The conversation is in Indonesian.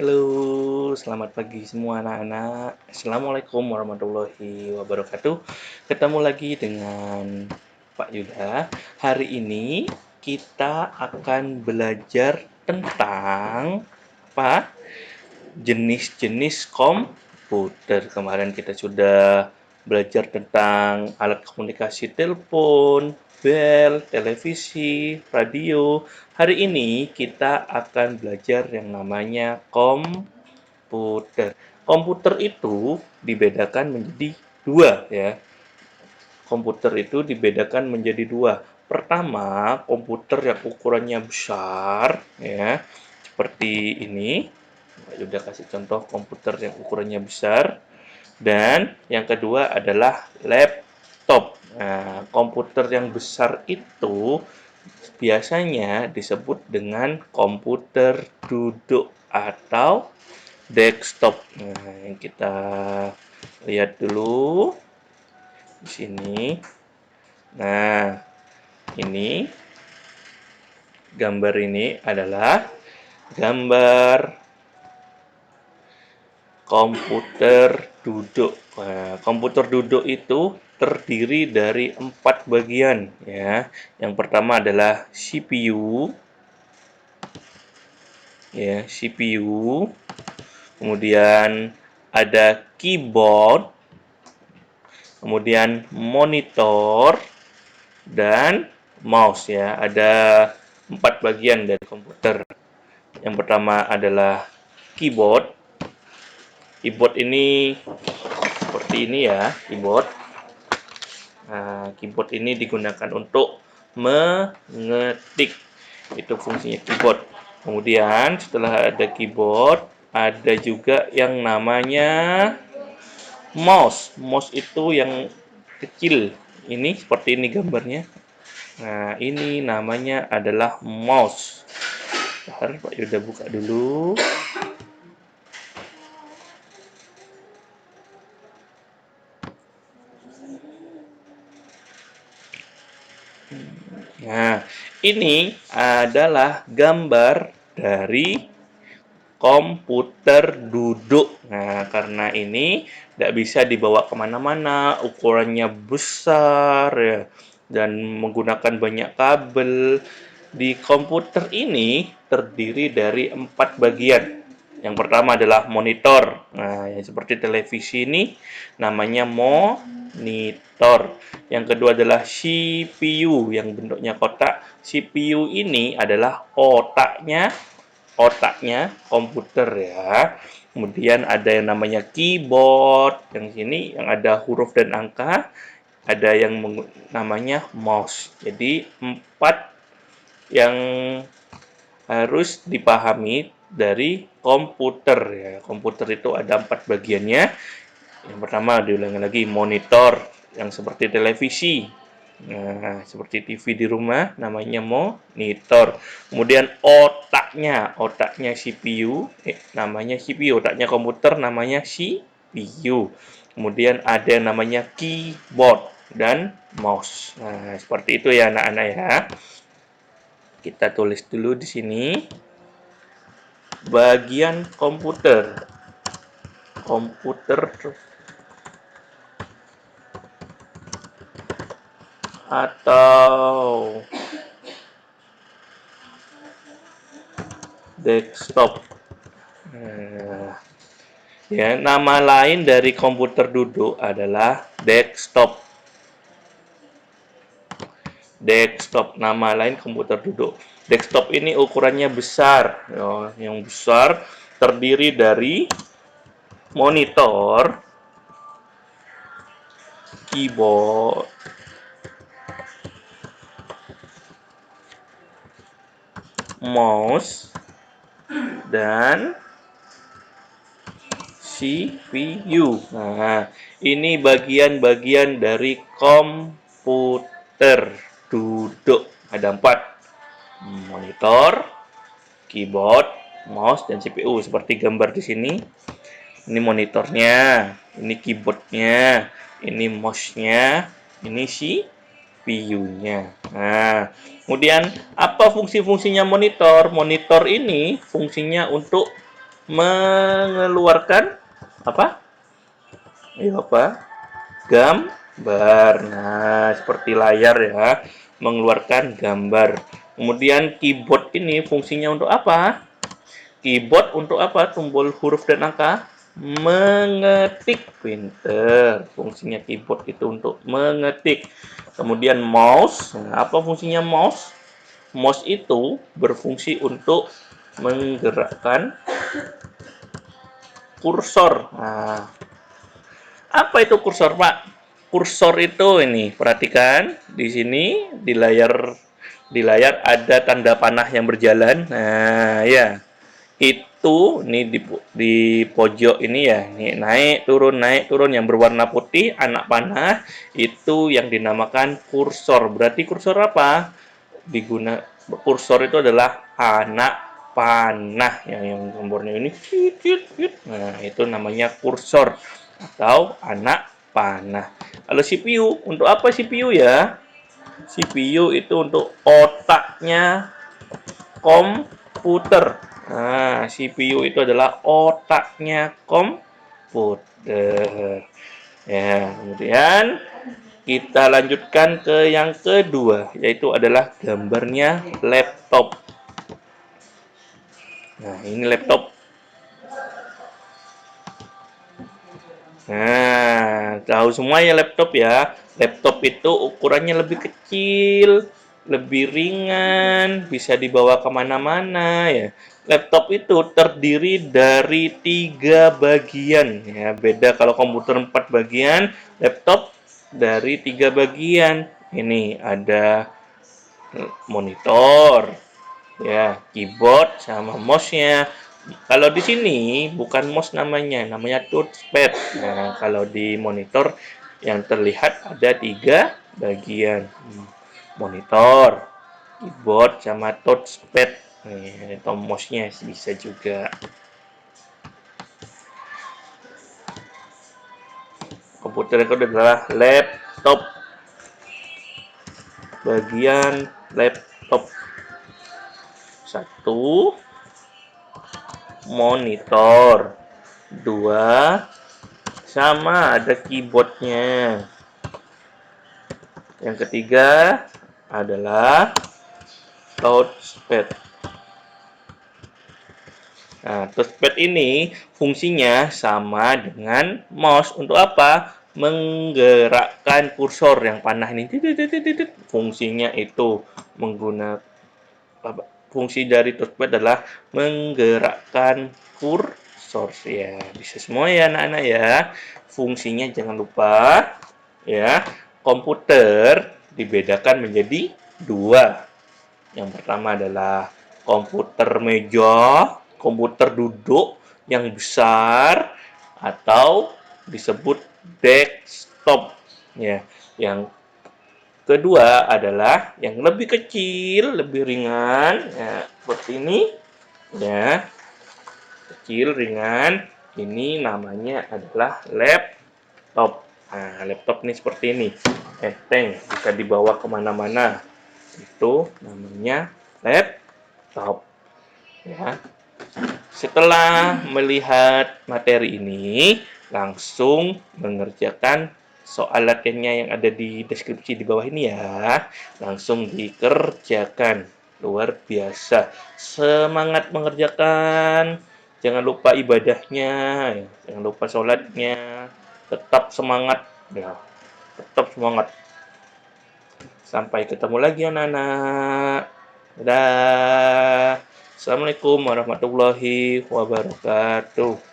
Halo, selamat pagi semua anak-anak. Assalamualaikum warahmatullahi wabarakatuh. Ketemu lagi dengan Pak Yuda. Hari ini kita akan belajar tentang apa? Jenis-jenis komputer. Kemarin kita sudah belajar tentang alat komunikasi telepon, bel, televisi, radio. Hari ini kita akan belajar yang namanya komputer. Komputer itu dibedakan menjadi dua ya. Komputer itu dibedakan menjadi dua. Pertama, komputer yang ukurannya besar ya, seperti ini. Udah kasih contoh komputer yang ukurannya besar. Dan yang kedua adalah laptop. Nah, komputer yang besar itu biasanya disebut dengan komputer duduk atau desktop. Nah, yang kita lihat dulu di sini. Nah, ini gambar ini adalah gambar komputer duduk. Nah, komputer duduk itu terdiri dari 4 bagian ya. Yang pertama adalah CPU ya, CPU. Kemudian ada keyboard, kemudian monitor dan mouse ya. Ada 4 bagian dari komputer. Yang pertama adalah keyboard. Keyboard ini seperti ini ya, keyboard. Nah, keyboard ini digunakan untuk mengetik. Itu fungsinya keyboard. Kemudian setelah ada keyboard, ada juga yang namanya mouse. Mouse itu yang kecil. Ini seperti ini gambarnya. Nah, ini namanya adalah mouse. Bentar, Pak Yuda buka dulu. Nah, ini adalah gambar dari komputer duduk. Nah, karena ini tidak bisa dibawa kemana-mana, ukurannya besar ya, dan menggunakan banyak kabel. Di komputer ini terdiri dari 4 bagian. Yang pertama adalah monitor. Nah, yang seperti televisi ini namanya monitor. Yang kedua adalah CPU yang bentuknya kotak. CPU ini adalah otaknya komputer ya. Kemudian ada yang namanya keyboard, yang sini yang ada huruf dan angka, ada yang namanya mouse. Jadi 4 yang harus dipahami dari komputer ya. Komputer itu ada 4 bagiannya. Yang pertama diulangi lagi monitor yang seperti televisi. Nah, seperti TV di rumah namanya monitor. Kemudian otaknya CPU, namanya CPU, otaknya komputer namanya CPU. Kemudian ada yang namanya keyboard dan mouse. Nah, seperti itu ya anak-anak ya. Kita tulis dulu di sini bagian komputer. Komputer atau desktop. Nah, ya, nama lain dari komputer duduk adalah desktop. Desktop, nama lain komputer duduk. Desktop ini ukurannya besar, ya, yang besar terdiri dari monitor, keyboard, mouse, dan CPU. Nah, ini bagian-bagian dari komputer duduk. Ada 4. Monitor, keyboard, mouse, dan CPU. Seperti gambar di sini. Ini monitornya, ini keyboardnya, ini mouse-nya, ini CPU-nya. Nah, kemudian apa fungsi-fungsinya monitor? Monitor ini fungsinya untuk mengeluarkan apa? Ayo apa? Gambar. Nah, seperti layar ya, mengeluarkan gambar. Kemudian keyboard ini fungsinya untuk apa? Keyboard untuk apa? Tombol huruf dan angka. Mengetik. Pinter. Fungsinya keyboard itu untuk mengetik. Kemudian mouse. Nah, apa fungsinya mouse? Mouse itu berfungsi untuk menggerakkan kursor. Nah, apa itu kursor, Pak? Kursor itu ini, perhatikan di sini di layar ada tanda panah yang berjalan. Nah, ya. Itu nih di pojok ini ya, nih naik turun yang berwarna putih anak panah itu yang dinamakan kursor. Berarti kursor apa? Kursor itu adalah anak panah yang gambarnya ini. Nah, itu namanya kursor atau anak panah. Kalau CPU, untuk apa CPU ya? CPU itu untuk otaknya komputer. Nah, CPU itu adalah otaknya komputer. Ya, kemudian kita lanjutkan ke yang kedua, yaitu adalah gambarnya laptop. Nah, ini laptop. Nah, tahu semua ya laptop ya. Laptop itu ukurannya lebih kecil, lebih ringan, bisa dibawa kemana-mana ya. Laptop itu terdiri dari 3 bagian ya. Beda kalau komputer 4 bagian, laptop dari 3 bagian. Ini ada monitor, ya, keyboard sama mouse-nya. Kalau di sini bukan mouse namanya touchpad. Nah, kalau di monitor yang terlihat ada 3 bagian. Monitor, keyboard, sama touchpad. Nih, atau mouse-nya bisa juga. Komputer itu adalah laptop. Bagian laptop. Satu, monitor. Dua, sama ada keyboardnya. Yang ketiga adalah touchpad. Nah, touchpad ini fungsinya sama dengan mouse. Untuk apa? Menggerakkan kursor yang panah ini. Fungsinya itu menggunakan fungsi dari touchpad adalah menggerakkan kursor. Ya, bisa semua ya anak-anak ya. Fungsinya jangan lupa ya. Komputer dibedakan menjadi 2. Yang pertama adalah komputer meja, komputer duduk yang besar atau disebut desktop ya. Yang kedua adalah yang lebih kecil, lebih ringan ya, seperti ini ya. Kecil, ringan. Ini namanya adalah laptop. Nah, laptop ini seperti ini. Enteng, bisa dibawa kemana-mana. Itu namanya laptop. Ya. Setelah melihat materi ini, langsung mengerjakan soal latihannya yang ada di deskripsi di bawah ini ya. Langsung dikerjakan. Luar biasa. Semangat mengerjakan. Jangan lupa ibadahnya, ya. Jangan lupa sholatnya. Tetap semangat. Ya. Tetap semangat. Sampai ketemu lagi anak-anak. Dadah. Assalamualaikum warahmatullahi wabarakatuh.